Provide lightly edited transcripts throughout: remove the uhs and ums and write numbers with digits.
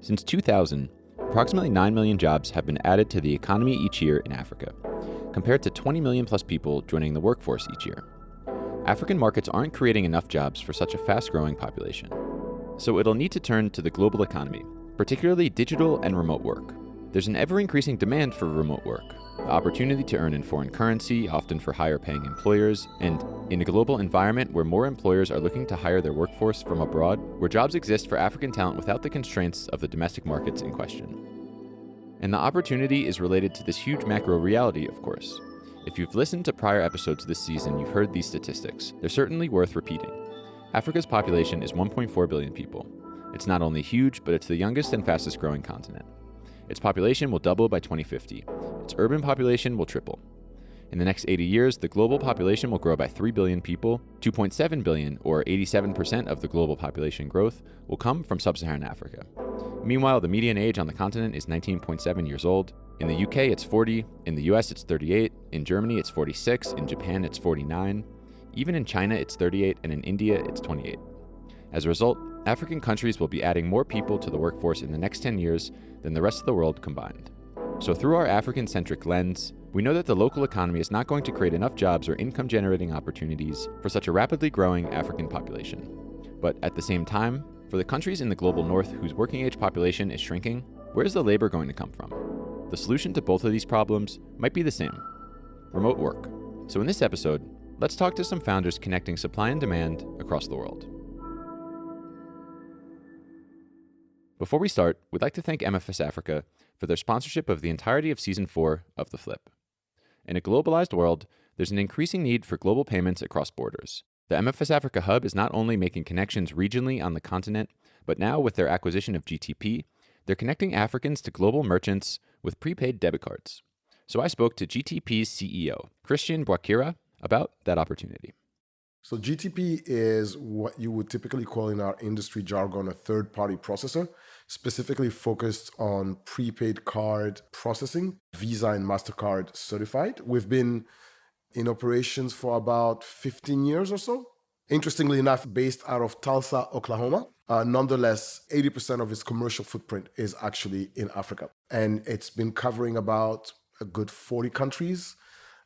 Since 2000, approximately 9 million jobs have been added to the economy each year in Africa, compared to 20 million plus people joining the workforce each year. African markets aren't creating enough jobs for such a fast-growing population, so it'll need to turn to the global economy, particularly digital and remote work. There's an ever-increasing demand for remote work, the opportunity to earn in foreign currency, often for higher-paying employers, and in a global environment where more employers are looking to hire their workforce from abroad, where jobs exist for African talent without the constraints of the domestic markets in question. And the opportunity is related to this huge macro reality, of course. If you've listened to prior episodes this season, you've heard these statistics. They're certainly worth repeating. Africa's population is 1.4 billion people. It's not only huge, but it's the youngest and fastest growing continent. Its population will double by 2050. Its urban population will triple. In the next 80 years, the global population will grow by 3 billion people. 2.7 billion, or 87% of the global population growth, will come from sub-Saharan Africa. Meanwhile, the median age on the continent is 19.7 years old. In the UK, it's 40. In the US, it's 38. In Germany, it's 46. In Japan, it's 49. Even in China, it's 38. And in India, it's 28. As a result, African countries will be adding more people to the workforce in the next 10 years than the rest of the world combined. So through our African-centric lens, we know that the local economy is not going to create enough jobs or income-generating opportunities for such a rapidly growing African population. But at the same time, for the countries in the global north whose working-age population is shrinking, where is the labor going to come from? The solution to both of these problems might be the same: remote work. So in this episode, let's talk to some founders connecting supply and demand across the world. Before we start, we'd like to thank MFS Africa for their sponsorship of the entirety of Season 4 of The Flip. In a globalized world, there's an increasing need for global payments across borders. The MFS Africa Hub is not only making connections regionally on the continent, but now with their acquisition of GTP, they're connecting Africans to global merchants with prepaid debit cards. So I spoke to GTP's CEO, Christian Bwakira, about that opportunity. So GTP is what you would typically call in our industry jargon a third-party processor, specifically focused on prepaid card processing, Visa and MasterCard certified. We've been in operations for about 15 years or so. Interestingly enough, based out of Tulsa, Oklahoma. Nonetheless, 80% of its commercial footprint is actually in Africa. And it's been covering about a good 40 countries,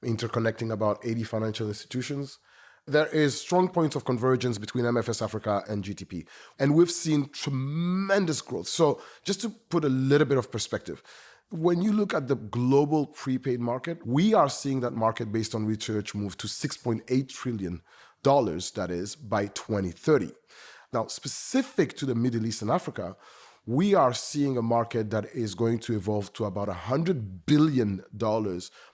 interconnecting about 80 financial institutions. There is strong points of convergence between MFS Africa and GTP, and we've seen tremendous growth. So just to put a little bit of perspective, when you look at the global prepaid market, we are seeing that market based on research move to $6.8 trillion, that is, by 2030. Now, specific to the Middle East and Africa, we are seeing a market that is going to evolve to about $100 billion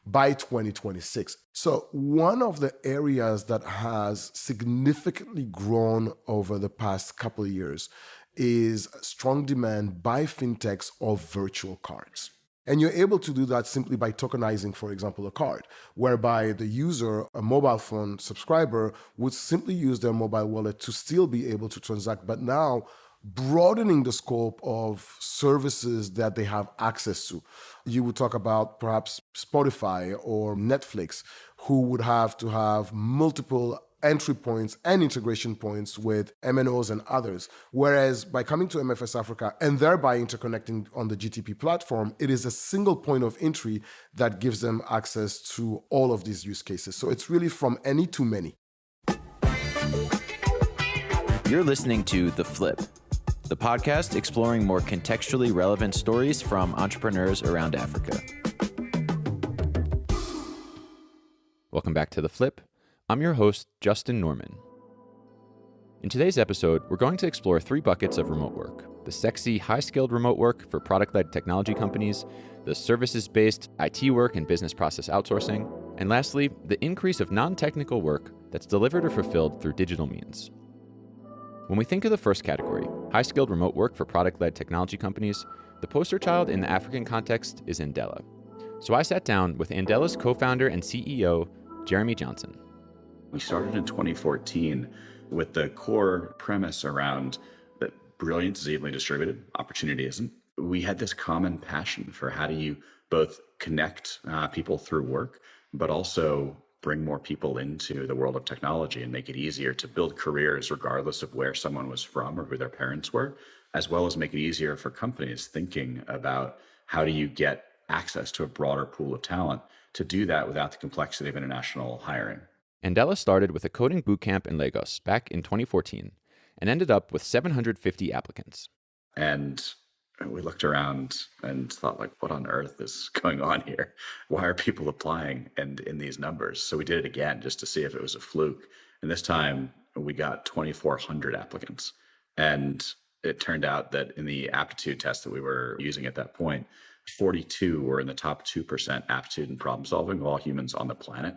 by 2026. So one of the areas that has significantly grown over the past couple of years is strong demand by fintechs of virtual cards. And you're able to do that simply by tokenizing, for example, a card, whereby the user, a mobile phone subscriber, would simply use their mobile wallet to still be able to transact, but now broadening the scope of services that they have access to. You would talk about perhaps Spotify or Netflix, who would have to have multiple entry points and integration points with MNOs and others. Whereas by coming to MFS Africa and thereby interconnecting on the GTP platform, it is a single point of entry that gives them access to all of these use cases. So it's really from any to many. You're listening to The Flip, the podcast exploring more contextually relevant stories from entrepreneurs around Africa. Welcome back to The Flip. I'm your host, Justin Norman. In today's episode, we're going to explore 3 buckets of remote work: the sexy, high-skilled remote work for product-led technology companies, the services-based IT work and business process outsourcing, and lastly, the increase of non-technical work that's delivered or fulfilled through digital means. When we think of the first category, high-skilled remote work for product-led technology companies, the poster child in the African context is Andela. So I sat down with Andela's co-founder and CEO, Jeremy Johnson. We started in 2014 with the core premise around that brilliance is evenly distributed, opportunity isn't. We had this common passion for how do you both connect people through work, but also bring more people into the world of technology and make it easier to build careers regardless of where someone was from or who their parents were. as well as make it easier for companies thinking about how do you get access to a broader pool of talent to do that without the complexity of international hiring. Andela started with a coding bootcamp in Lagos back in 2014 and ended up with 750 applicants. And we looked around and thought, like, what on earth is going on here? Why are people applying and in these numbers? So we did it again just to see if it was a fluke. And this time we got 2,400 applicants. And it turned out that in the aptitude test that we were using at that point, 42 were in the top 2% aptitude and problem solving of all humans on the planet,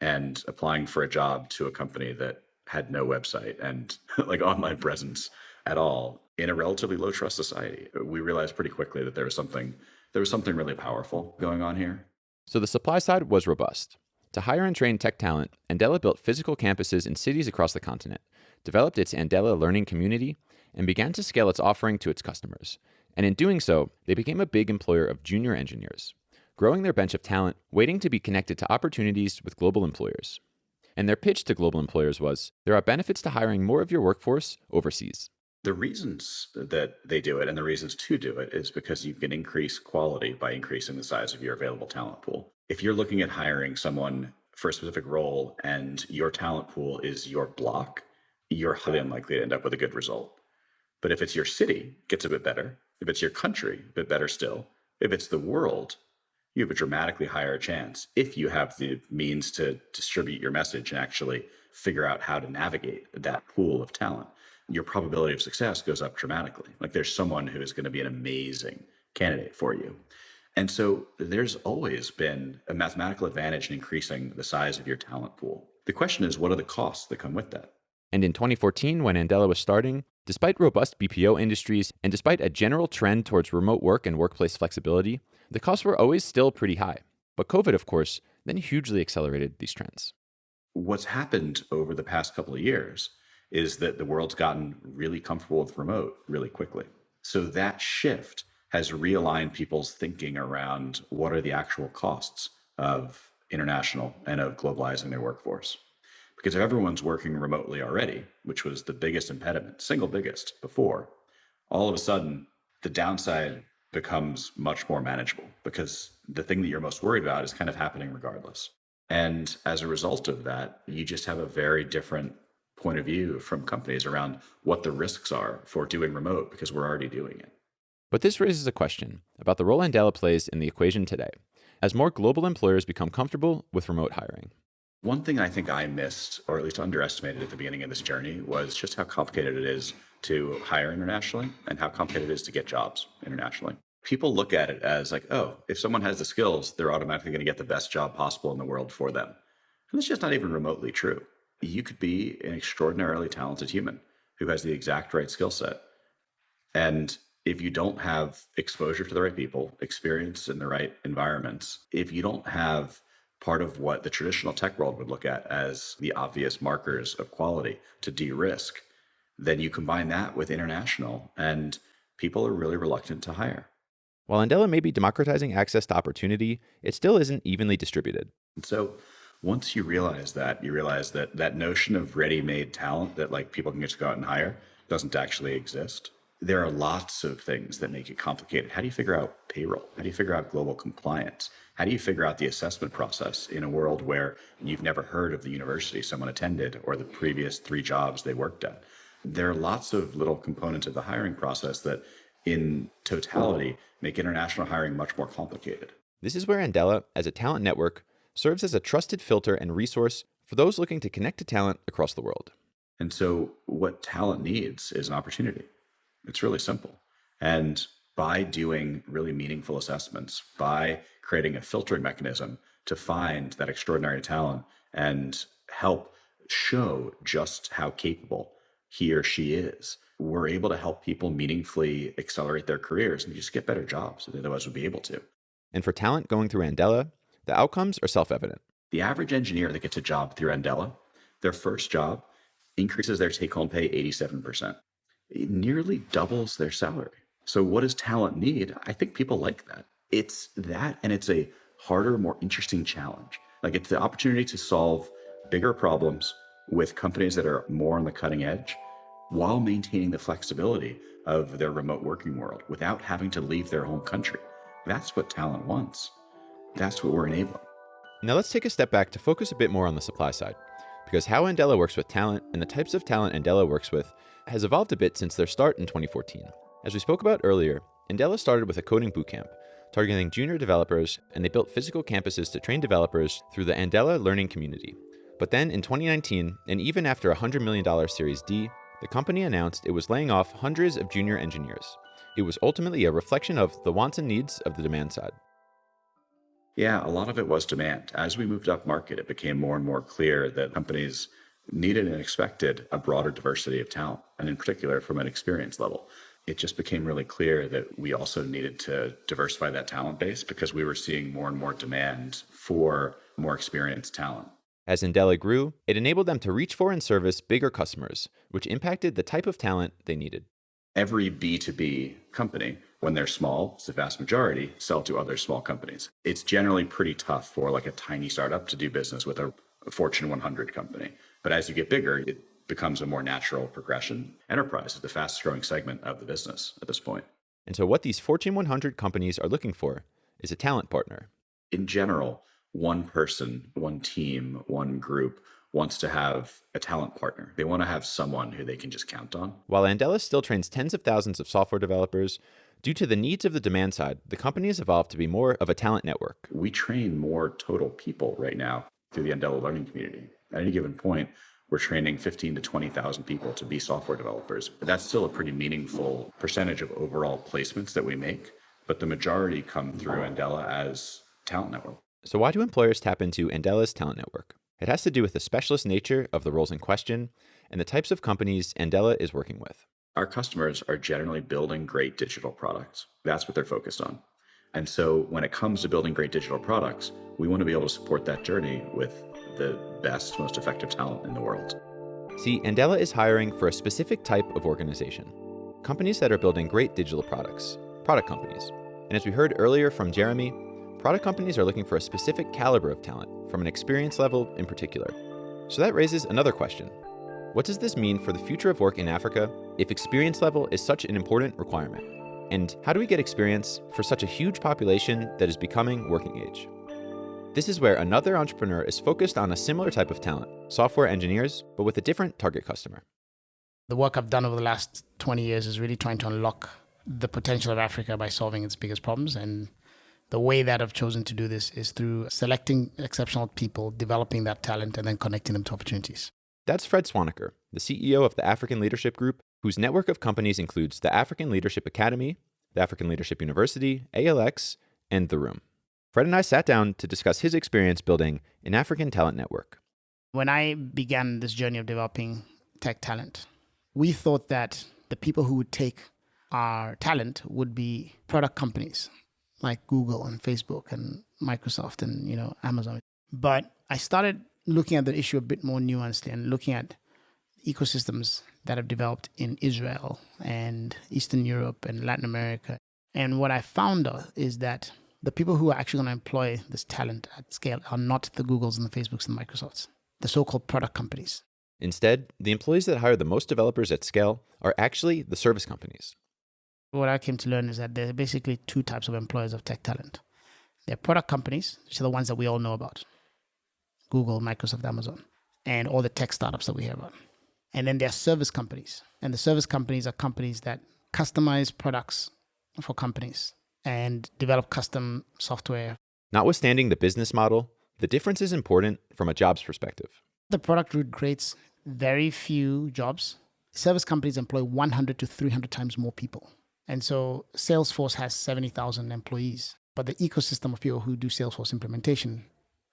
and applying for a job to a company that had no website and like online presence at all in a relatively low trust society. We realized pretty quickly that there was something really powerful going on here. So the supply side was robust. To hire and train tech talent, Andela built physical campuses in cities across the continent, developed its Andela learning community, and began to scale its offering to its customers. And in doing so, they became a big employer of junior engineers, growing their bench of talent, waiting to be connected to opportunities with global employers. And their pitch to global employers was, there are benefits to hiring more of your workforce overseas. The reasons that they do it and the reasons to do it is because you can increase quality by increasing the size of your available talent pool. If you're looking at hiring someone for a specific role and your talent pool is your block, you're highly unlikely to end up with a good result. But if it's your city, it gets a bit better. If it's your country, a bit better still. If it's the world, you have a dramatically higher chance if you have the means to distribute your message and actually figure out how to navigate that pool of talent. Your probability of success goes up dramatically. Like there's someone who is going to be an amazing candidate for you. And so there's always been a mathematical advantage in increasing the size of your talent pool. The question is, what are the costs that come with that? And in 2014, when Andela was starting, despite robust BPO industries and despite a general trend towards remote work and workplace flexibility, the costs were always still pretty high. But COVID, of course, then hugely accelerated these trends. What's happened over the past couple of years is that the world's gotten really comfortable with remote really quickly. So that shift has realigned people's thinking around what are the actual costs of international and of globalizing their workforce. Because if everyone's working remotely already, which was the biggest impediment, single biggest before, all of a sudden the downside becomes much more manageable because the thing that you're most worried about is kind of happening regardless. And as a result of that, you just have a very different point of view from companies around what the risks are for doing remote because we're already doing it. But this raises a question about the role Andela plays in the equation today, as more global employers become comfortable with remote hiring. One thing I think I missed, or at least underestimated at the beginning of this journey, was just how complicated it is to hire internationally and how complicated it is to get jobs internationally. People look at it as like, oh, if someone has the skills, they're automatically going to get the best job possible in the world for them. And that's just not even remotely true. You could be an extraordinarily talented human who has the exact right skill set. And if you don't have exposure to the right people, experience in the right environments, if you don't have part of what the traditional tech world would look at as the obvious markers of quality to de-risk, then you combine that with international and people are really reluctant to hire. While Andela may be democratizing access to opportunity, it still isn't evenly distributed. And so once you realize that that notion of ready-made talent that like people can just go out and hire doesn't actually exist. There are lots of things that make it complicated. How do you figure out payroll? How do you figure out global compliance? How do you figure out the assessment process in a world where you've never heard of the university someone attended or the previous 3 jobs they worked at? There are lots of little components of the hiring process that in totality make international hiring much more complicated. This is where Andela, as a talent network, serves as a trusted filter and resource for those looking to connect to talent across the world. And so what talent needs is an opportunity. It's really simple. And by doing really meaningful assessments, by creating a filtering mechanism to find that extraordinary talent and help show just how capable he or she is, we're able to help people meaningfully accelerate their careers and just get better jobs than they otherwise would be able to. And for talent going through Andela, the outcomes are self-evident. The average engineer that gets a job through Andela, their first job increases their take-home pay 87%. It nearly doubles their salary. So what does talent need? I think people like that. It's that, and it's a harder, more interesting challenge. Like it's the opportunity to solve bigger problems with companies that are more on the cutting edge while maintaining the flexibility of their remote working world without having to leave their home country. That's what talent wants. That's what we're enabling. Now let's take a step back to focus a bit more on the supply side, because how Andela works with talent and the types of talent Andela works with has evolved a bit since their start in 2014. As we spoke about earlier, Andela started with a coding bootcamp, targeting junior developers, and they built physical campuses to train developers through the Andela learning community. But then in 2019, and even after a $100 million Series D, the company announced it was laying off hundreds of junior engineers. It was ultimately a reflection of the wants and needs of the demand side. Yeah, a lot of it was demand. As we moved up market, it became more and more clear that companies needed and expected a broader diversity of talent, and in particular from an experience level. It just became really clear that we also needed to diversify that talent base because we were seeing more and more demand for more experienced talent. As Andela grew, it enabled them to reach for and service bigger customers, which impacted the type of talent they needed. Every B2B company, when they're small, it's the vast majority, sell to other small companies. It's generally pretty tough for like a tiny startup to do business with a Fortune 100 company. But as you get bigger, it becomes a more natural progression. Enterprise is the fastest growing segment of the business at this point. And so what these Fortune 100 companies are looking for is a talent partner. In general, one person, one team, one group wants to have a talent partner. They want to have someone who they can just count on. While Andela still trains tens of thousands of software developers, due to the needs of the demand side, the company has evolved to be more of a talent network. We train more total people right now through the Andela learning community. At any given point, we're training 15 to 20,000 people to be software developers. But that's still a pretty meaningful percentage of overall placements that we make. But the majority come through Andela as talent network. So why do employers tap into Andela's talent network? It has to do with the specialist nature of the roles in question and the types of companies Andela is working with. Our customers are generally building great digital products. That's what they're focused on. And so when it comes to building great digital products, we want to be able to support that journey with the best, most effective talent in the world. See, Andela is hiring for a specific type of organization. Companies that are building great digital products, product companies. And as we heard earlier from Jeremy, product companies are looking for a specific caliber of talent, from an experience level in particular. So that raises another question. What does this mean for the future of work in Africa if experience level is such an important requirement? And how do we get experience for such a huge population that is becoming working age? This is where another entrepreneur is focused on a similar type of talent, software engineers, but with a different target customer. The work I've done over the last 20 years is really trying to unlock the potential of Africa by solving its biggest problems. And the way that I've chosen to do this is through selecting exceptional people, developing that talent, and then connecting them to opportunities. That's Fred Swaniker, the CEO of the African Leadership Group, whose network of companies includes the African Leadership Academy, the African Leadership University, ALX, and The Room. Fred and I sat down to discuss his experience building an African talent network. When I began this journey of developing tech talent, we thought that the people who would take our talent would be product companies like Google and Facebook and Microsoft and, Amazon. But I started looking at the issue a bit more nuancedly and looking at ecosystems that have developed in Israel and Eastern Europe and Latin America. And what I found out is that the people who are actually going to employ this talent at scale are not the Googles and the Facebooks and the Microsofts, the so-called product companies. Instead, the employees that hire the most developers at scale are actually the service companies. What I came to learn is that there are basically two types of employers of tech talent. There are product companies, which are the ones that we all know about. Google, Microsoft, Amazon, and all the tech startups that we hear about. And then there are service companies. And the service companies are companies that customize products for companies and develop custom software. Notwithstanding the business model, the difference is important from a jobs perspective. The product route creates very few jobs. Service companies employ 100 to 300 times more people. And so Salesforce has 70,000 employees, but the ecosystem of people who do Salesforce implementation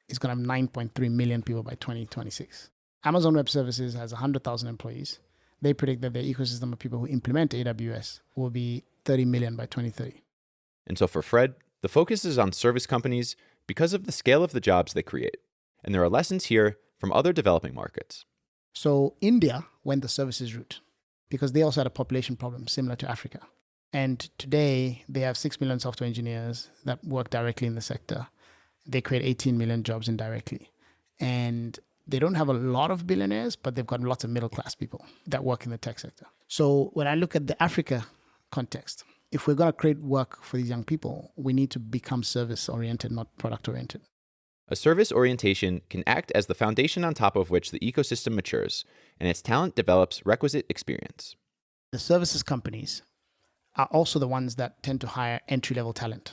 is going to have 9.3 million people by 2026. Amazon Web Services has 100,000 employees. They predict that their ecosystem of people who implement AWS will be 30 million by 2030. And so for Fred, the focus is on service companies because of the scale of the jobs they create. And there are lessons here from other developing markets. So India went the services route because they also had a population problem similar to Africa. And today they have 6 million software engineers that work directly in the sector. They create 18 million jobs indirectly. And They don't have a lot of billionaires, but they've got lots of middle-class people that work in the tech sector. So when I look at the Africa context, if we're going to create work for these young people, we need to become service-oriented, not product-oriented. A service orientation can act as the foundation on top of which the ecosystem matures, and its talent develops requisite experience. The services companies are also the ones that tend to hire entry-level talent,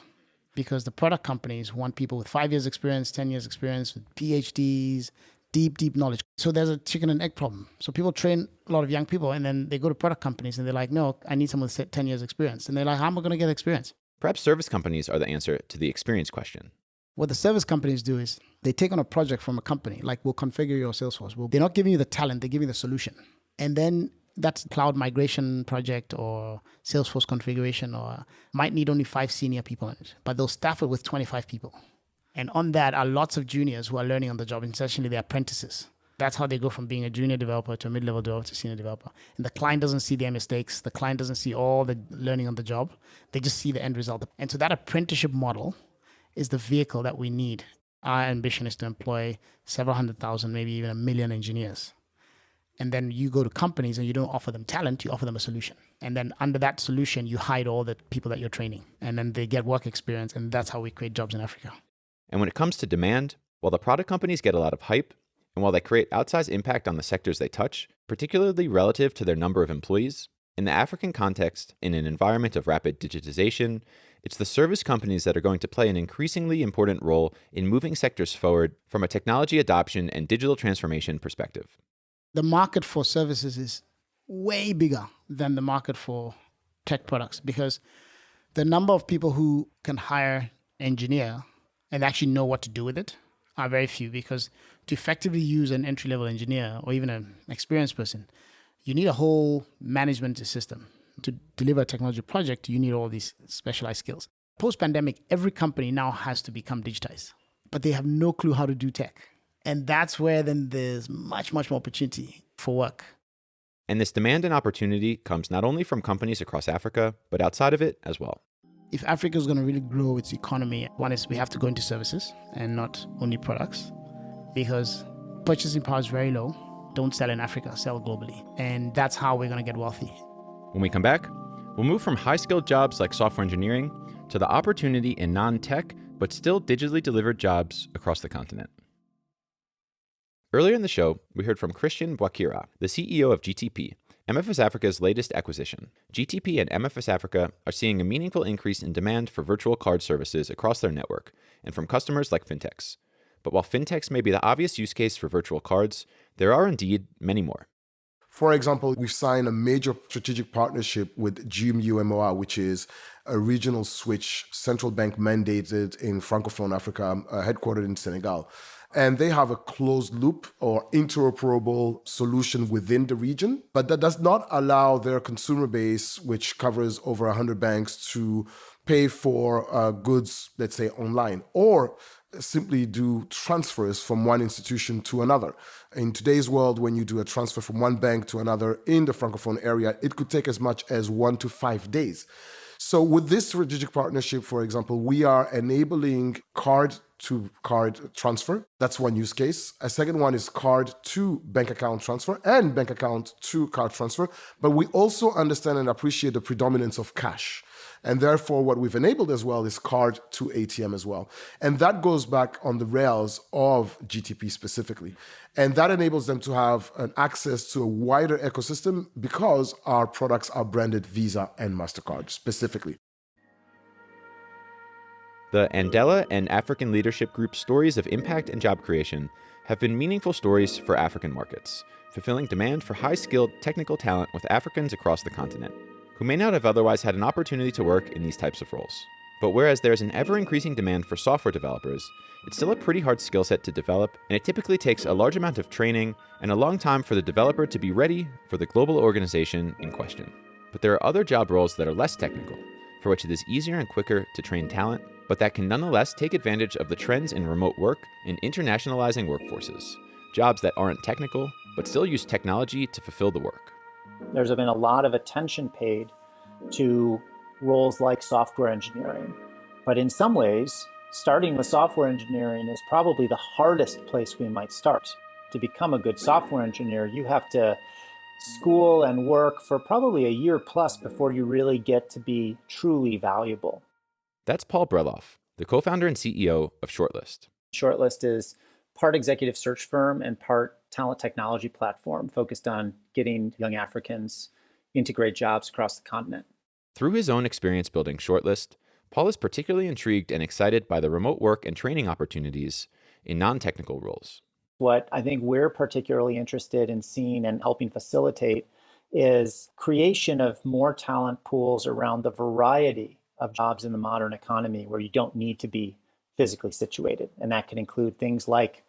because the product companies want people with 5 years experience, 10 years experience, with PhDs, deep knowledge. So there's a chicken and egg problem. So people train a lot of young people, and then they go to product companies and they're like, no, I need someone with 10 years experience. And they're like, how am I going to get experience? Perhaps service companies are the answer to the experience question. What the service companies do is they take on a project from a company, like we'll configure your Salesforce. They're not giving you the talent, they're giving you the solution. And then that's cloud migration project or Salesforce configuration, or might need only 5 senior people in it, but they'll staff it with 25 people. And on that are lots of juniors who are learning on the job. Essentially, they're apprentices. That's how they go from being a junior developer to a mid-level developer to senior developer. And the client doesn't see their mistakes. The client doesn't see all the learning on the job. They just see the end result. And so that apprenticeship model is the vehicle that we need. Our ambition is to employ several 100,000, maybe even 1 million engineers. And then you go to companies and you don't offer them talent, you offer them a solution. And then under that solution, you hide all the people that you're training. And then they get work experience. And that's how we create jobs in Africa. And when it comes to demand, while the product companies get a lot of hype, and while they create outsized impact on the sectors they touch, particularly relative to their number of employees, in the African context, in an environment of rapid digitization, it's the service companies that are going to play an increasingly important role in moving sectors forward from a technology adoption and digital transformation perspective. The market for services is way bigger than the market for tech products, because the number of people who can hire engineer and actually know what to do with it are very few, because to effectively use an entry-level engineer or even an experienced person, you need a whole management system. To deliver a technology project, you need all these specialized skills. Post-pandemic, every company now has to become digitized, but they have no clue how to do tech. And that's where then there's much more opportunity for work. And this demand and opportunity comes not only from companies across Africa, but outside of it as well. If Africa is going to really grow its economy, one is we have to go into services and not only products, because purchasing power is very low. Don't sell in Africa, sell globally. And that's how we're going to get wealthy. When we come back, we'll move from high-skilled jobs like software engineering to the opportunity in non-tech, but still digitally delivered jobs across the continent. Earlier in the show, we heard from Christian Bwakira, the CEO of GTP, MFS Africa's latest acquisition. GTP and MFS Africa are seeing a meaningful increase in demand for virtual card services across their network and from customers like fintechs. But while fintechs may be the obvious use case for virtual cards, there are indeed many more. For example, we've signed a major strategic partnership with GMUMOA, which is a regional switch central bank mandated in Francophone Africa, headquartered in Senegal. And they have a closed loop or interoperable solution within the region, but that does not allow their consumer base, which covers over 100 banks, to pay for goods, let's say online, or simply do transfers from one institution to another. In today's world, when you do a transfer from one bank to another in the Francophone area, it could take as much as 1 to 5 days. So with this strategic partnership, for example, we are enabling card-to-card transfer. That's one use case. A second one is card-to-bank account transfer and bank account-to-card transfer. But we also understand and appreciate the predominance of cash. And therefore, what we've enabled as well is card to ATM as well. And that goes back on the rails of GTP specifically. And that enables them to have an access to a wider ecosystem because our products are branded Visa and MasterCard specifically. The Andela and African Leadership Group stories of impact and job creation have been meaningful stories for African markets, fulfilling demand for high-skilled technical talent with Africans across the continent, who may not have otherwise had an opportunity to work in these types of roles. But whereas there's an ever-increasing demand for software developers, it's still a pretty hard skill set to develop, and it typically takes a large amount of training and a long time for the developer to be ready for the global organization in question. But there are other job roles that are less technical, for which it is easier and quicker to train talent, but that can nonetheless take advantage of the trends in remote work and internationalizing workforces, jobs that aren't technical, but still use technology to fulfill the work. There's been a lot of attention paid to roles like software engineering. But in some ways, starting with software engineering is probably the hardest place we might start. To become a good software engineer, you have to school and work for probably a year plus before you really get to be truly valuable. That's Paul Breloff, the co-founder and CEO of Shortlist. Shortlist is part executive search firm and part talent technology platform focused on getting young Africans into great jobs across the continent. Through his own experience building Shortlist, Paul is particularly intrigued and excited by the remote work and training opportunities in non-technical roles. What I think we're particularly interested in seeing and helping facilitate is creation of more talent pools around the variety of jobs in the modern economy where you don't need to be physically situated. And that can include things like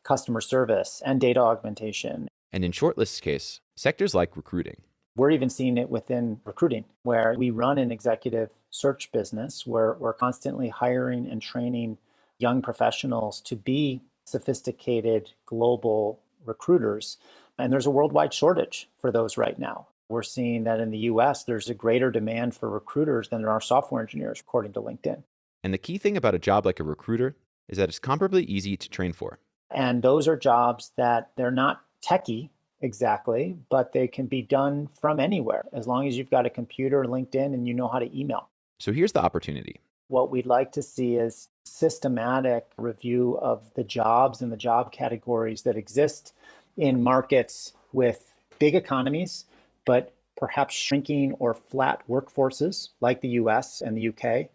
customer service and data augmentation. And in Shortlist's case, sectors like recruiting. We're even seeing it within recruiting, where we run an executive search business where we're constantly hiring and training young professionals to be sophisticated global recruiters. And there's a worldwide shortage for those right now. We're seeing that in the US, there's a greater demand for recruiters than there are software engineers, according to LinkedIn. And the key thing about a job like a recruiter is that it's comparably easy to train for. And those are jobs that they're not techie exactly, but they can be done from anywhere as long as you've got a computer, LinkedIn, and you know how to email. So here's the opportunity. What we'd like to see is systematic review of the jobs and the job categories that exist in markets with big economies, but perhaps shrinking or flat workforces like the US and the UK,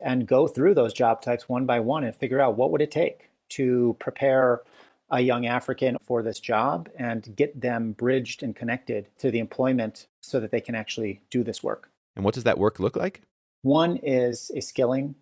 and go through those job types one by one and figure out what would it take to prepare a young African for this job and get them bridged and connected to the employment so that they can actually do this work. And what does that work look like? One is a skilling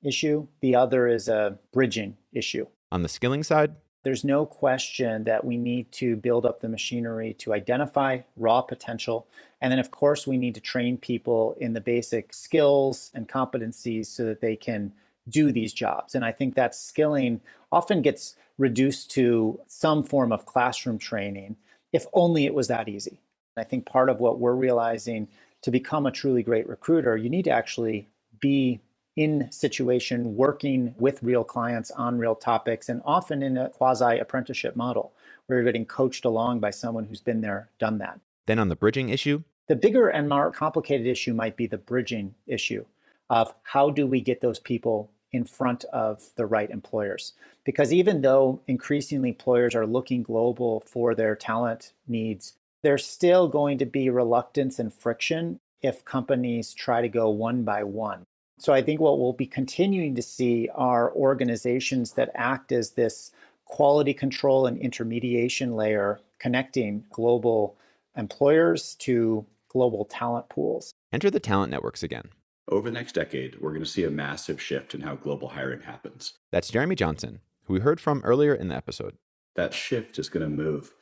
issue. The other is a bridging issue. On the skilling side, there's no question that we need to build up the machinery to identify raw potential. And then, of course, we need to train people in the basic skills and competencies so that they can do these jobs. And I think that skilling often gets reduced to some form of classroom training, if only it was that easy. I think part of what we're realizing, to become a truly great recruiter, you need to actually be in situation working with real clients on real topics, and often in a quasi-apprenticeship model where you're getting coached along by someone who's been there, done that. Then on the bridging issue? The bigger and more complicated issue might be the bridging issue of how do we get those people in front of the right employers? Because even though increasingly employers are looking global for their talent needs, there's still going to be reluctance and friction if companies try to go one by one. So I think what we'll be continuing to see are organizations that act as this quality control and intermediation layer connecting global employers to global talent pools. Enter the talent networks again. Over the next decade, we're going to see a massive shift in how global hiring happens. That's Jeremy Johnson, who we heard from earlier in the episode. That shift is going to move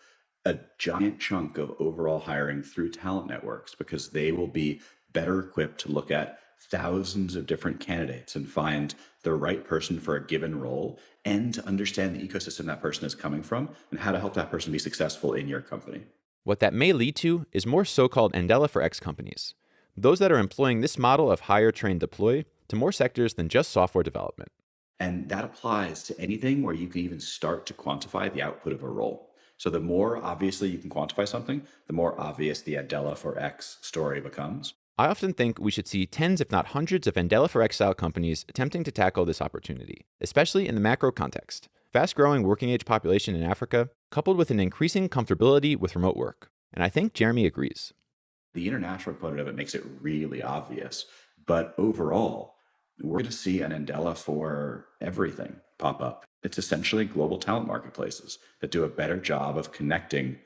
a giant chunk of overall hiring through talent networks because they will be better equipped to look at thousands of different candidates and find the right person for a given role and to understand the ecosystem that person is coming from and how to help that person be successful in your company. What that may lead to is more so-called Andela for X companies, those that are employing this model of hire, train, deploy to more sectors than just software development. And that applies to anything where you can even start to quantify the output of a role. So the more obviously you can quantify something, the more obvious the Andela for X story becomes. I often think we should see tens, if not hundreds, of Andela for X style companies attempting to tackle this opportunity, especially in the macro context. Fast-growing working-age population in Africa, coupled with an increasing comfortability with remote work. And I think Jeremy agrees. The international component of it makes it really obvious. But overall, we're going to see an Andela for everything pop up. It's essentially global talent marketplaces that do a better job of connecting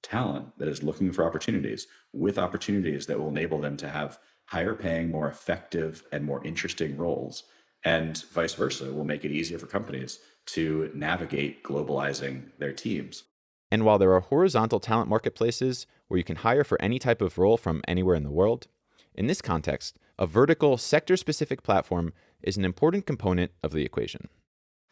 talent that is looking for opportunities with opportunities that will enable them to have higher paying, more effective, and more interesting roles. And vice versa, will make it easier for companies to navigate globalizing their teams. And while there are horizontal talent marketplaces where you can hire for any type of role from anywhere in the world, in this context, a vertical, sector-specific platform is an important component of the equation.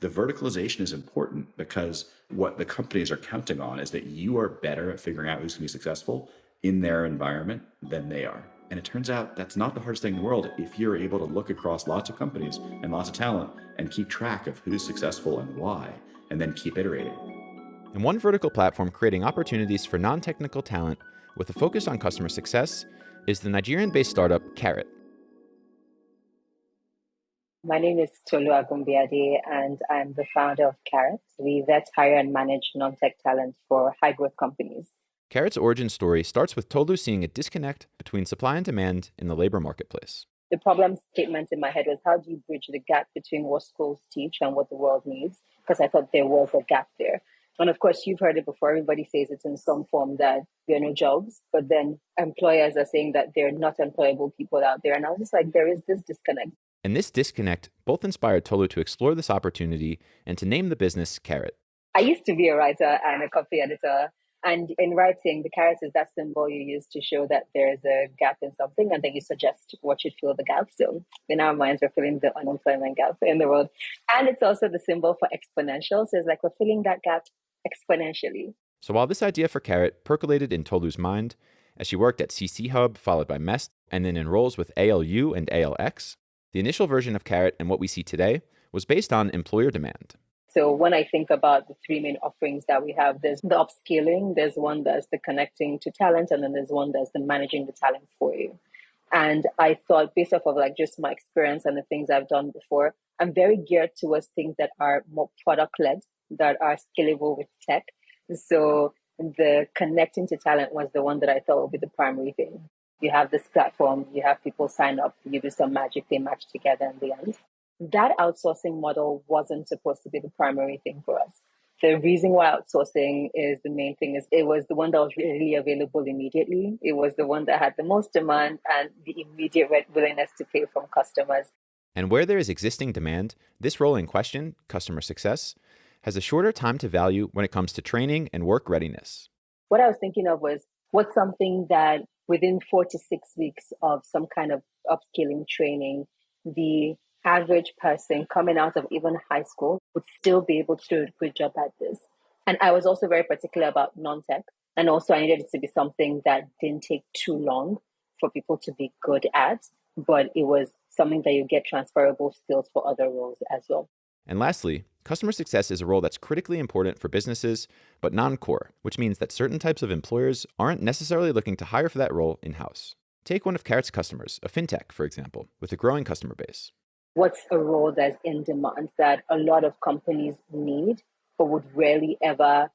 The verticalization is important because what the companies are counting on is that you are better at figuring out who's going to be successful in their environment than they are. And it turns out that's not the hardest thing in the world if you're able to look across lots of companies and lots of talent and keep track of who's successful and why, and then keep iterating. and one vertical platform creating opportunities for non-technical talent with a focus on customer success is the Nigerian-based startup Caret. My name is Tolu Agunbiade, and I'm the founder of Caret. We vet, hire, and manage non-tech talent for high-growth companies. Caret's origin story starts with Tolu seeing a disconnect between supply and demand in the labor marketplace. The problem statement in my head was, how do you bridge the gap between what schools teach and what the world needs? Because I thought there was a gap there. And of course, you've heard it before. Everybody says it's in some form that there are no jobs, but then employers are saying that there are not employable people out there. And I was just like, there is this disconnect. And this disconnect both inspired Tolu to explore this opportunity and to name the business Caret. I used to be a writer and a copy editor. And in writing, the caret is that symbol you use to show that there is a gap in something, and then you suggest what should fill the gap. So in our minds, we're filling the unemployment gap in the world. And it's also the symbol for exponential. So it's like we're filling that gap exponentially. So while this idea for Caret percolated in Tolu's mind, as she worked at CC Hub, followed by MEST, and then in roles with ALU and ALX, the initial version of Caret and what we see today was based on employer demand. So when I think about the three main offerings that we have, there's the upskilling, there's one that's the connecting to talent, and then there's one that's the managing the talent for you. And I thought, based off of like just my experience and the things I've done before, I'm very geared towards things that are more product-led, that are scalable with tech. So the connecting to talent was the one that I thought would be the primary thing. You have this platform, you have people sign up, you do some magic, they match together in the end. That outsourcing model wasn't supposed to be the primary thing for us. The reason why outsourcing is the main thing is it was the one that was really available immediately. It was the one that had the most demand and the immediate willingness to pay from customers. And where there is existing demand, this role in question, customer success, has a shorter time to value when it comes to training and work readiness. What I was thinking of was, what's something that within 4 to 6 weeks of some kind of upskilling training, the average person coming out of even high school would still be able to do a good job at this. And I was also very particular about non-tech. And also I needed it to be something that didn't take too long for people to be good at, but it was something that you get transferable skills for other roles as well. And lastly, customer success is a role that's critically important for businesses, but non-core, which means that certain types of employers aren't necessarily looking to hire for that role in-house. Take one of Caret's customers, a fintech, for example, with a growing customer base. What's a role that's in demand that a lot of companies need, but would rarely ever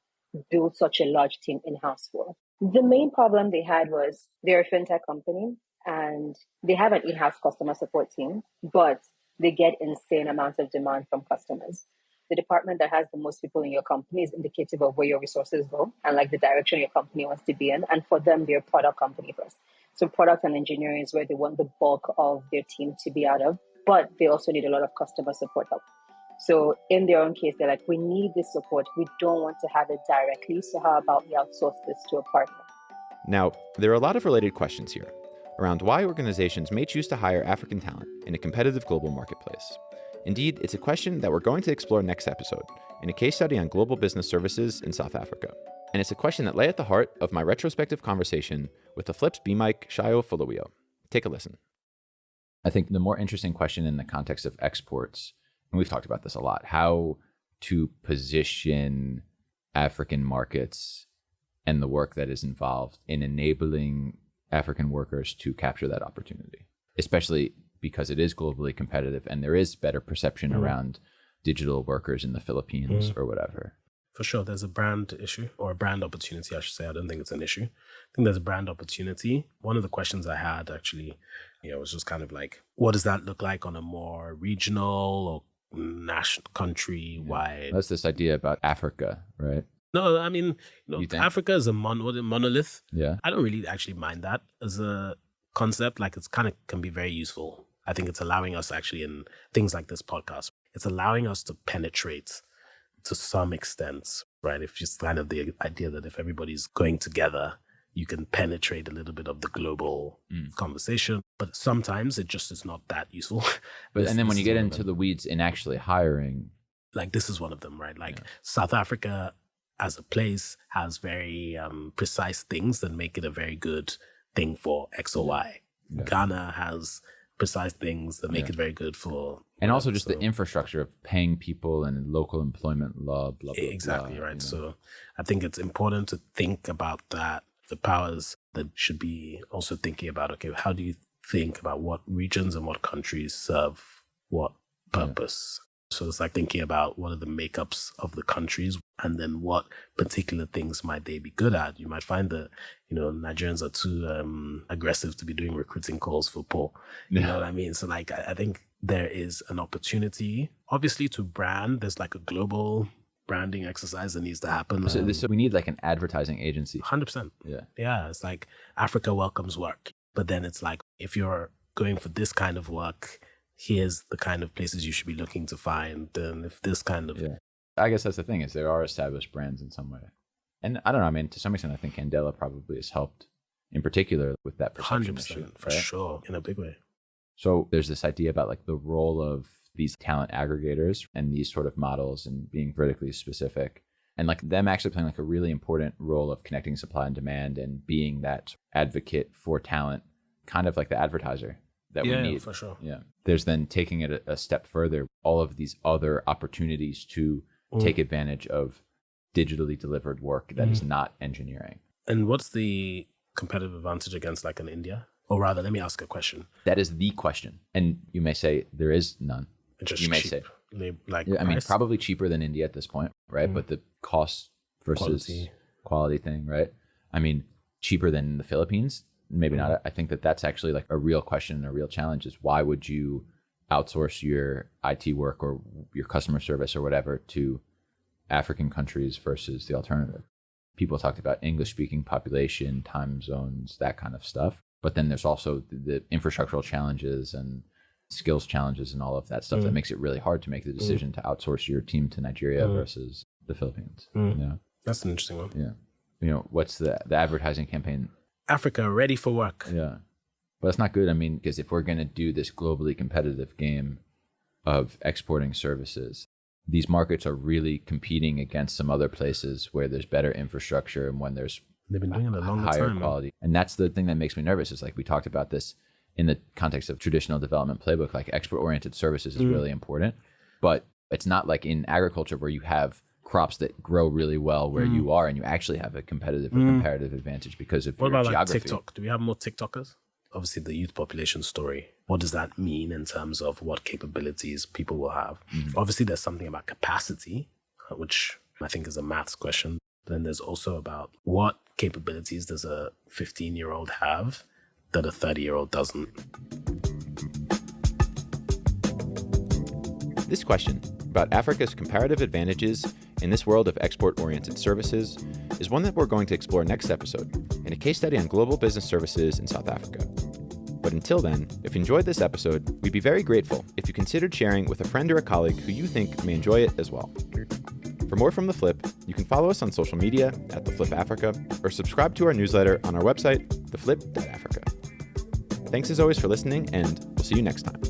build such a large team in-house for? The main problem they had was they're a fintech company and they have an in-house customer support team, but they get insane amounts of demand from customers. The department that has the most people in your company is indicative of where your resources go and like the direction your company wants to be in. And for them, they're a product company first. So product and engineering is where they want the bulk of their team to be out of. But they also need a lot of customer support help. So in their own case, they're like, we need this support. We don't want to have it directly. So how about we outsource this to a partner? Now, there are a lot of related questions here around why organizations may choose to hire African talent in a competitive global marketplace. Indeed, it's a question that we're going to explore next episode in a case study on global business services in South Africa. And it's a question that lay at the heart of my retrospective conversation with the Flips B-Mike Sayo Folawiyo. Take a listen. I think the more interesting question in the context of exports, and we've talked about this a lot, how to position African markets and the work that is involved in enabling African workers to capture that opportunity, especially because it is globally competitive and there is better perception around digital workers in the Philippines or whatever. For sure, there's a brand issue or a brand opportunity, I should say. I don't think it's an issue. I think there's a brand opportunity. One of the questions I had actually, was just kind of like, what does that look like on a more regional or national, country-wide? That's this idea about Africa, right? No, I mean, Africa is a monolith. Yeah. I don't really actually mind that as a concept. Like, it's kind of can be very useful. I think it's allowing us actually in things like this podcast, it's allowing us to penetrate to some extent, right? If just kind of the idea that if everybody's going together, you can penetrate a little bit of the global conversation. But sometimes it just is not that useful. And then when you get into the weeds in actually hiring. Like this is one of them, right? Like South Africa as a place has very precise things that make it a very good thing for X or Y. Yeah. Ghana has precise things that make it very good for. And also just the infrastructure of paying people and local employment law, blah, blah, exactly, blah, right. You know? So I think it's important to think about that. The powers that should be also thinking about, okay, how do you think about what regions and what countries serve what purpose? So it's like thinking about what are the makeups of the countries and then what particular things might they be good at. You might find that, Nigerians are too aggressive to be doing recruiting calls for poor. You know what I mean? So like, I think there is an opportunity, obviously, to brand. There's like a global branding exercise that needs to happen. So we need like an advertising agency. 100%. Yeah. Yeah. It's like Africa welcomes work. But then it's like, if you're going for this kind of work, here's the kind of places you should be looking to find. And if this kind of... Yeah. I guess that's the thing, is there are established brands in some way. And I don't know, I mean, to some extent, I think Andela probably has helped in particular with that perception 100%, issue. for sure, in a big way. So there's this idea about like the role of these talent aggregators and these sort of models and being vertically specific, and like them actually playing like a really important role of connecting supply and demand and being that advocate for talent, kind of like the advertiser that we need. For sure. Yeah. There's then taking it a step further, all of these other opportunities to take advantage of digitally delivered work that is not engineering. And what's the competitive advantage against like an India? Or rather, let me ask a question. That is the question. And you may say there is none. Just you may cheap, say, like I mean, probably cheaper than India at this point, right? But the cost versus quality thing, right? I mean, cheaper than the Philippines, maybe not. I think that's actually like a real question and a real challenge, is why would you outsource your IT work or your customer service or whatever to African countries versus the alternative? People talked about English-speaking population, time zones, that kind of stuff. But then there's also the infrastructural challenges and skills challenges and all of that stuff that makes it really hard to make the decision to outsource your team to Nigeria versus the Philippines. You know? That's an interesting one. Yeah. What's the advertising campaign? Africa, ready for work. Yeah. But that's not good. I mean, because if we're going to do this globally competitive game of exporting services, these markets are really competing against some other places where there's better infrastructure and when there's They've been doing it a long higher time, quality. And that's the thing that makes me nervous, is like we talked about this in the context of traditional development playbook, like export-oriented services is really important. But it's not like in agriculture where you have crops that grow really well where you are and you actually have a competitive or comparative advantage because of what your about geography. Like TikTok? Do we have more TikTokers? Obviously, the youth population story. What does that mean in terms of what capabilities people will have? Obviously, there's something about capacity, which I think is a maths question. Then there's also about what capabilities does a 15-year-old have that a 30-year-old doesn't. This question about Africa's comparative advantages in this world of export-oriented services is one that we're going to explore next episode in a case study on global business services in South Africa. But until then, if you enjoyed this episode, we'd be very grateful if you considered sharing with a friend or a colleague who you think may enjoy it as well. For more from The Flip, you can follow us on social media at The Flip Africa or subscribe to our newsletter on our website, theflip.africa. Thanks as always for listening, and we'll see you next time.